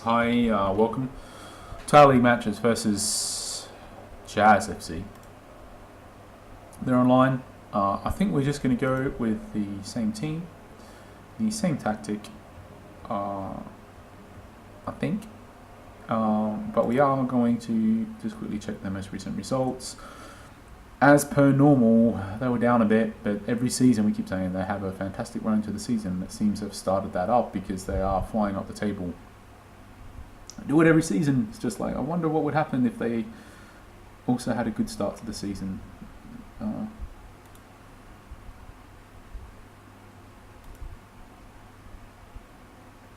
Hi, welcome to our league matches versus Jazz FC. They're online. I think we're just going to go with the same team, the same tactic, I think. But we are going to just quickly check their most recent results. As per normal, they were down a bit, but every season we keep saying they have a fantastic run into the season. That seems to have started that up because they are flying up the table. I do it every season. It's just like, I wonder what would happen if they also had a good start to the season.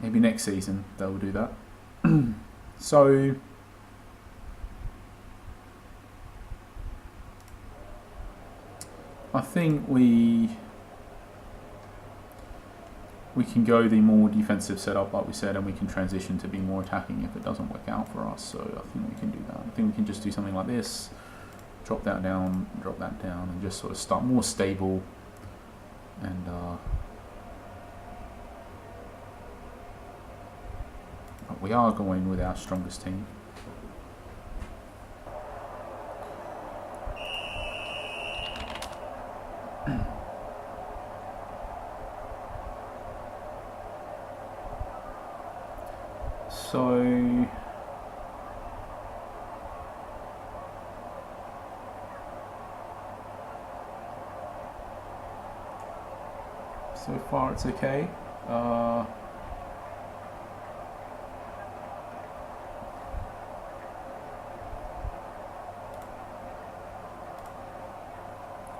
Maybe next season they'll do that. So I think we can go the more defensive setup, like we said, and we can transition to be more attacking if it doesn't work out for us. So I think we can do that. I think we can just do something like this, drop that down, and just sort of start more stable. And but we are going with our strongest team. So far it's okay.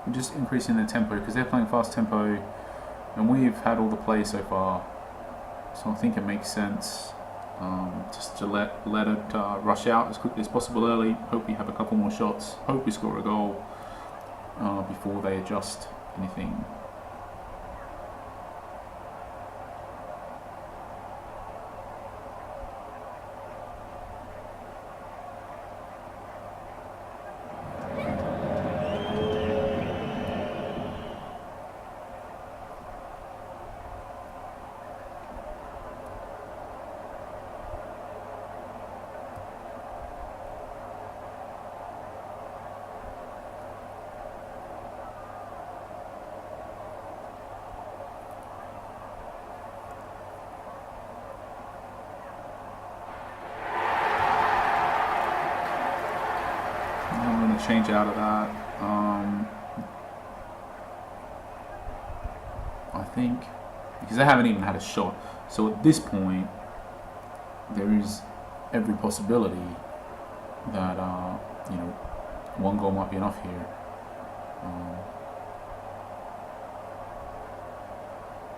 We're just increasing the tempo because they're playing fast tempo and we've had all the play so far, so I think it makes sense just to let it rush out as quickly as possible early. Hope we have a couple more shots, hope we score a goal before they adjust anything. I'm going to change out of that. I think because they haven't even had a shot, so at this point there is every possibility that one goal might be enough here.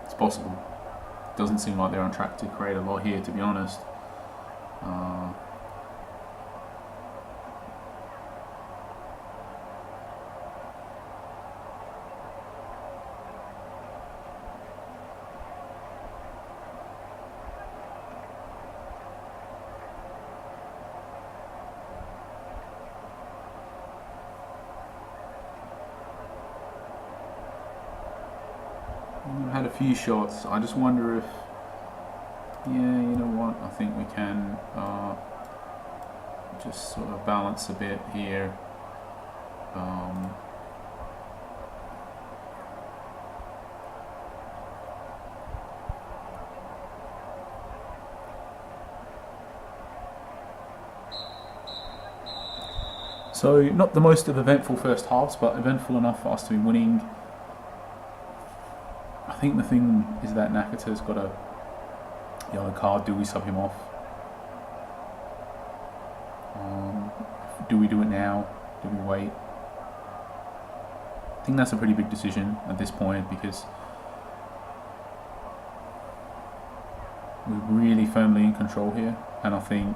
It's possible. Doesn't seem like they're on track to create a lot here, to be honest. Had a few shots. I just wonder if, you know what? I think we can just sort of balance a bit here. So not the most eventful first halves, but eventful enough for us to be winning. I think the thing is that Nakata's got a yellow card. Do we sub him off? Do we do it now? Do we wait? I think that's a pretty big decision at this point because we're really firmly in control here, and I think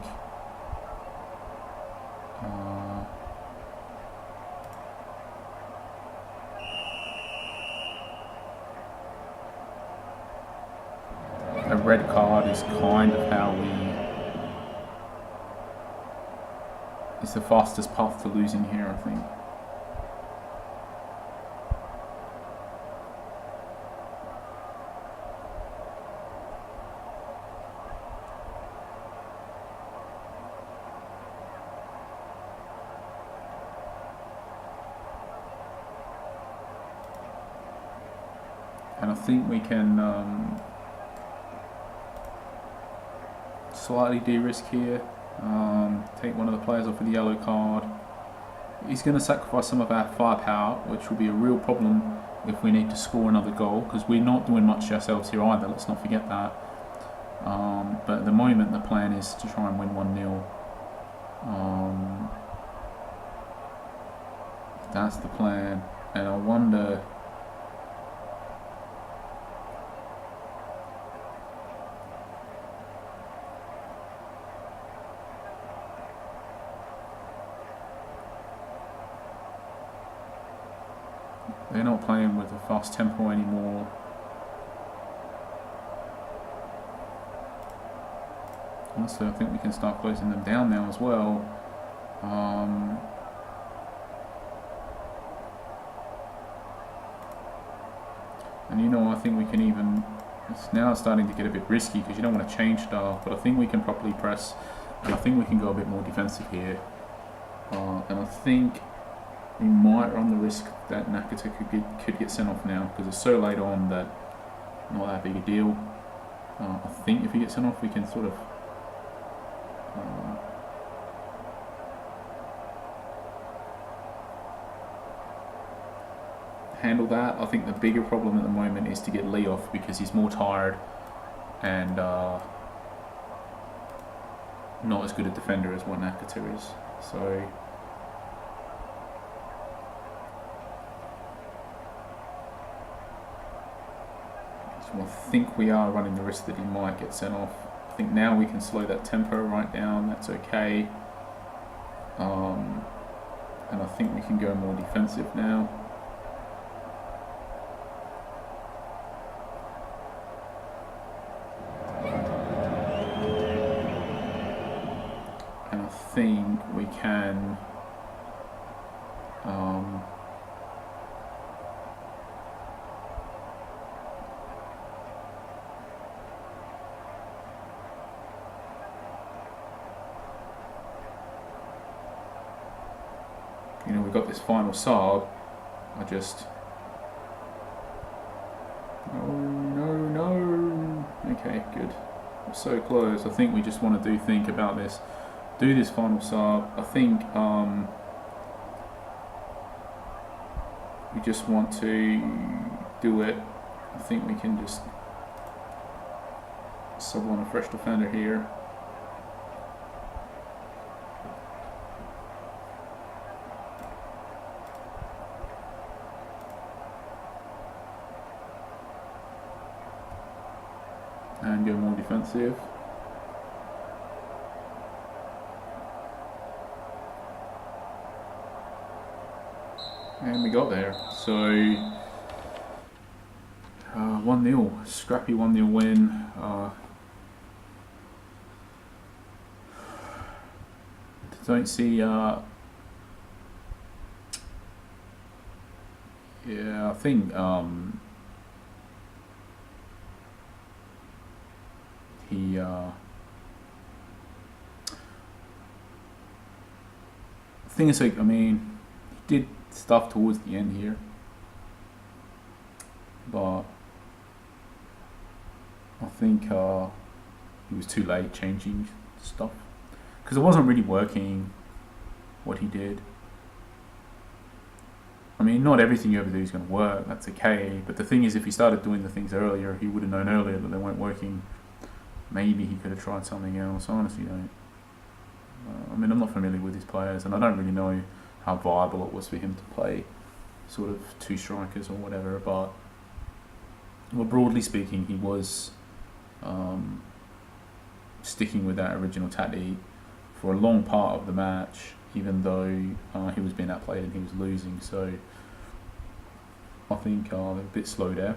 a red card is kind of how it's the fastest path to losing here, I think. And I think we can slightly de-risk here. Take one of the players off with the yellow card. He's going to sacrifice some of our firepower, which will be a real problem if we need to score another goal, because we're not doing much ourselves here either, let's not forget that. But at the moment the plan is to try and win 1-0. That's the plan, and I wonder... They're not playing with a fast tempo anymore. Also, I think we can start closing them down now as well. And you know, I think we can even... It's now starting to get a bit risky because you don't want to change stuff, but I think we can properly press, and I think we can go a bit more defensive here. And I think we might run the risk that Nakata could get sent off now, because it's so late on that not that big a deal. I think if he gets sent off, we can sort of handle that. I think the bigger problem at the moment is to get Lee off, because he's more tired and not as good a defender as what Nakata is. So I think we are running the risk that he might get sent off. I think now we can slow that tempo right down, that's okay. And I think we can go more defensive now. And I think we can you know, we've got this final sub. I just... No. Okay, good. We're so close. I think we just want to think about this. Do this final sub. I think we just want to do it. I think we can just sub on a fresh defender here. And go more defensive. And we got there. So 1-0, scrappy 1-0 win. Don't see. Yeah, I think. The thing is, like, I mean, he did stuff towards the end here, but I think he was too late changing stuff, because it wasn't really working what he did. I mean, not everything you ever do is going to work, that's okay, but the thing is, if he started doing the things earlier, he would have known earlier that they weren't working. Maybe he could have tried something else. I honestly don't. I mean, I'm not familiar with his players, and I don't really know how viable it was for him to play sort of two strikers or whatever, but well, broadly speaking, he was sticking with that original tactic for a long part of the match, even though he was being outplayed and he was losing. So I think a bit slow there.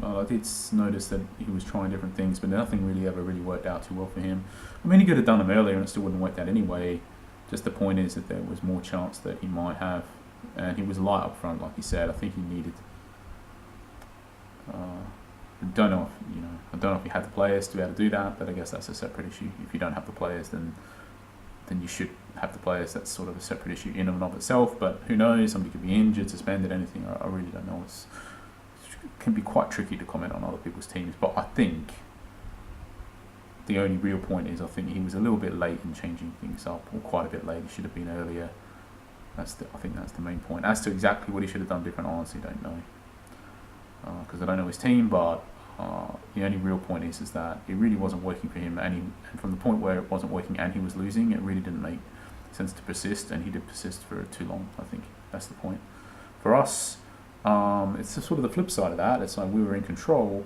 I did notice that he was trying different things, but nothing really ever really worked out too well for him. I mean, he could have done them earlier and it still wouldn't have worked out anyway. Just the point is that there was more chance that he might have, and he was light up front, like he said. I think he needed. I don't know if he had the players to be able to do that, but I guess that's a separate issue. If you don't have the players, then then you should have the players. That's sort of a separate issue in and of itself, but who knows, somebody could be injured, suspended, anything, I really don't know. It can be quite tricky to comment on other people's teams, but I think the only real point is I think he was a little bit late in changing things up, or quite a bit late. He should have been earlier. I think that's the main point. As to exactly what he should have done different, I honestly don't know, because I don't know his team, but the only real point is that it really wasn't working for him, and from the point where it wasn't working and he was losing, it really didn't make sense to persist, and he did persist for too long. I think that's the point. For us, it's sort of the flip side of that. It's like we were in control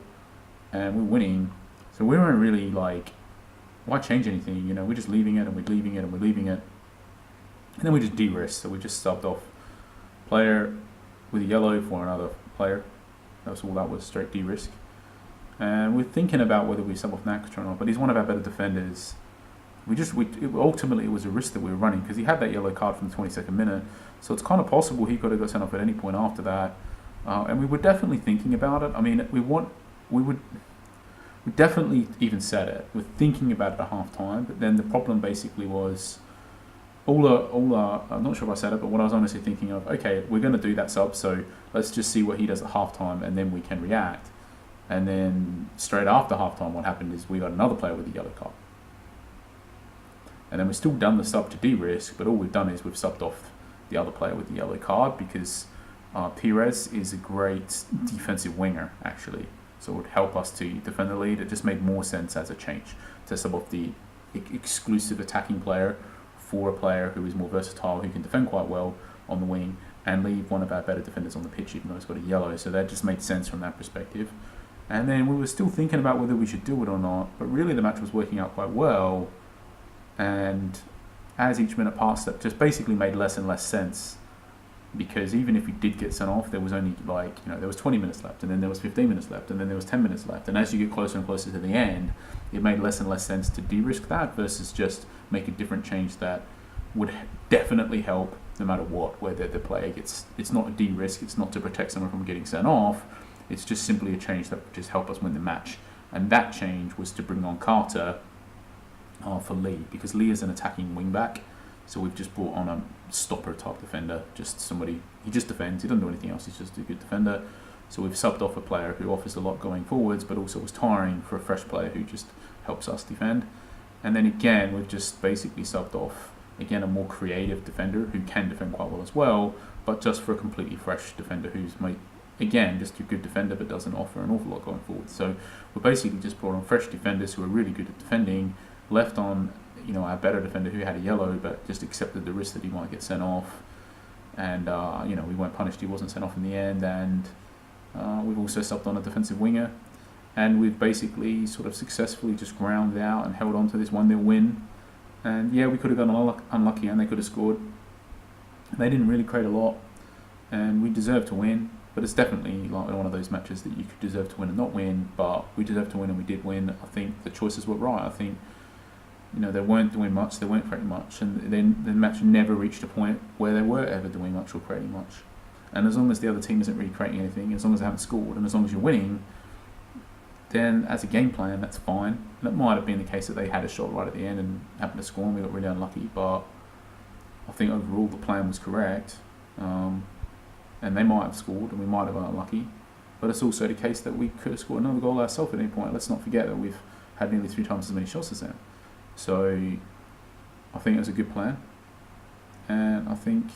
and we were winning, so we weren't really like, why change anything? You know, we're just leaving it and we're leaving it and we're leaving it, and then we just de-risked. So we just subbed off player with a yellow for another player. That's all that was, straight de-risk. And we're thinking about whether we sub off Nax or not, but he's one of our better defenders. Ultimately it was a risk that we were running because he had that yellow card from the 22nd minute, so it's kind of possible he could have got sent off at any point after that. And we were definitely thinking about it. I mean, we definitely even said it. We're thinking about it at half time, but then the problem basically was I'm not sure if I said it, but what I was honestly thinking of, okay, we're going to do that sub, so let's just see what he does at half time and then we can react. And then straight after halftime, what happened is we got another player with a yellow card. And then we've still done the sub to de-risk, but all we've done is we've subbed off the other player with the yellow card because Pires is a great defensive winger, actually. So it would help us to defend the lead. It just made more sense as a change to sub off the exclusive attacking player for a player who is more versatile, who can defend quite well on the wing, and leave one of our better defenders on the pitch, even though he's got a yellow. So that just made sense from that perspective. And then we were still thinking about whether we should do it or not, but really the match was working out quite well, and as each minute passed, that just basically made less and less sense, because even if we did get sent off, there was only there was 20 minutes left, and then there was 15 minutes left, and then there was 10 minutes left, and as you get closer and closer to the end, it made less and less sense to de-risk that versus just make a different change that would definitely help no matter what, whether the player gets, it's not a de-risk, it's not to protect someone from getting sent off, it's just simply a change that would just help us win the match. And that change was to bring on Carter for Lee, because Lee is an attacking wing-back, so we've just brought on a stopper-type defender, just somebody, he just defends, he doesn't do anything else, he's just a good defender. So we've subbed off a player who offers a lot going forwards, but also was tiring for a fresh player who just helps us defend. And then again, we've just basically subbed off, again, a more creative defender who can defend quite well as well, but just for a completely fresh defender who's again, just a good defender but doesn't offer an awful lot going forward. So we basically just brought on fresh defenders who are really good at defending, left on our better defender who had a yellow but just accepted the risk that he might get sent off, and we weren't punished, he wasn't sent off in the end, and we've also subbed on a defensive winger, and we've basically sort of successfully just ground out and held on to this 1-0 win. And yeah, we could have gone unlucky and they could have scored. They didn't really create a lot, and we deserved to win. But it's definitely like one of those matches that you could deserve to win and not win, but we deserved to win and we did win. I think the choices were right. I think, they weren't doing much, they weren't creating much, and then the match never reached a point where they were ever doing much or creating much. And as long as the other team isn't really creating anything, as long as they haven't scored, and as long as you're winning, then as a game plan, that's fine. And it might have been the case that they had a shot right at the end and happened to score and we got really unlucky, but I think overall the plan was correct. And they might have scored and we might have been unlucky, but it's also the case that we could have scored another goal ourselves at any point. Let's not forget that we've had nearly 3 times as many shots as them. So I think it was a good plan, and I think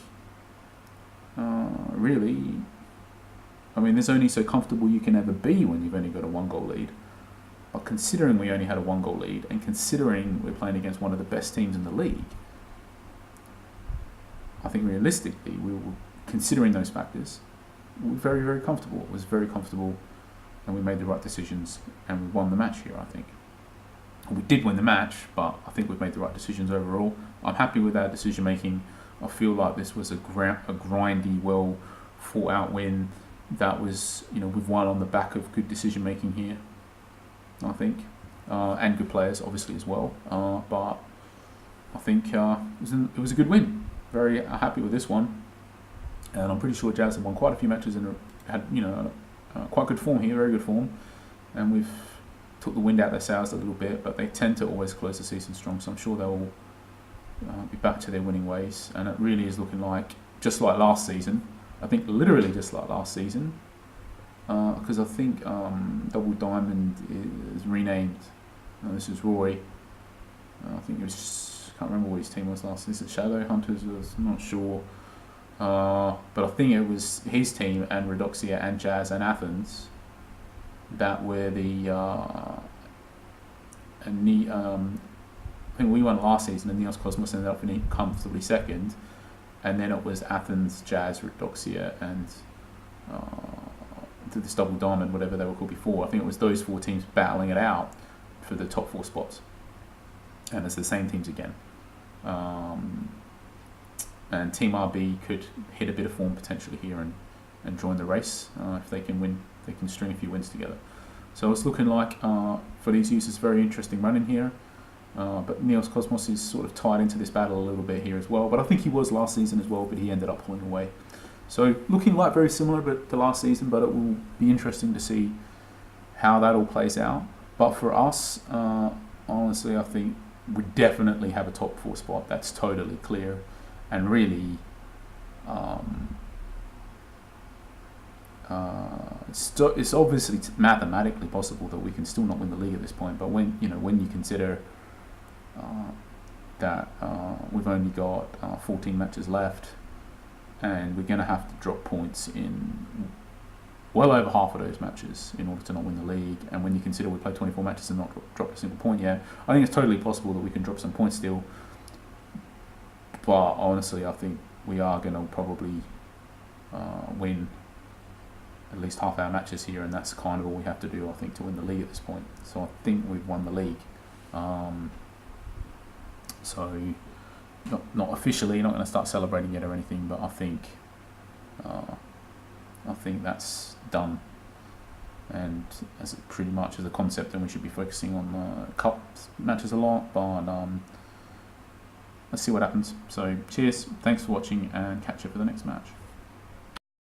there's only so comfortable you can ever be when you've only got a 1-goal lead. But considering we only had a 1-goal lead, and considering we're playing against one of the best teams in the league, I think realistically we were, considering those factors, we were very, very comfortable. It was very comfortable, and we made the right decisions, and we won the match here, I think. We did win the match, but I think we've made the right decisions overall. I'm happy with our decision making. I feel like this was a grindy, well thought out win. That was, we've won on the back of good decision making here, I think, and good players obviously as well. But I think it was a good win. Very happy with this one, and I'm pretty sure Jazz have won quite a few matches and had quite good form here, very good form, and we've took the wind out of their sails a little bit, but they tend to always close the season strong, so I'm sure they'll be back to their winning ways, and it really is looking like just like last season. I think literally just like last season, because I think Double Diamond is renamed. This is Roy. I think it was, can't remember what his team was last. Is it Shadow Hunters? I'm not sure. But I think it was his team and Redoxia and Jazz and Athens that were the I think we won last season and Neos Cosmos ended up finishing comfortably second, and then it was Athens, Jazz, Redoxia and this Double Diamond, whatever they were called before. I think it was those 4 teams battling it out for the top 4 spots, and it's the same teams again. And Team RB could hit a bit of form potentially here and join the race if they can win. They can string a few wins together. So it's looking like for these users, very interesting run in here. But Neos Cosmos is sort of tied into this battle a little bit here as well. But I think he was last season as well, but he ended up pulling away. So looking like very similar to last season, but it will be interesting to see how that all plays out. But for us, honestly, I think we definitely have a top 4 spot. That's totally clear. And really, it's obviously mathematically possible that we can still not win the league at this point. But when you consider that we've only got 14 matches left, and we're going to have to drop points in well over half of those matches in order to not win the league. And when you consider we played 24 matches and not dropped a single point yet, I think it's totally possible that we can drop some points still. But honestly, I think we are going to probably win at least half our matches here, and that's kind of all we have to do, I think, to win the league at this point. So I think we've won the league. So not officially, not going to start celebrating it or anything, but I think that's done. And as pretty much as a concept, then we should be focusing on cup matches a lot. But let's see what happens. So cheers, thanks for watching, and catch you for the next match.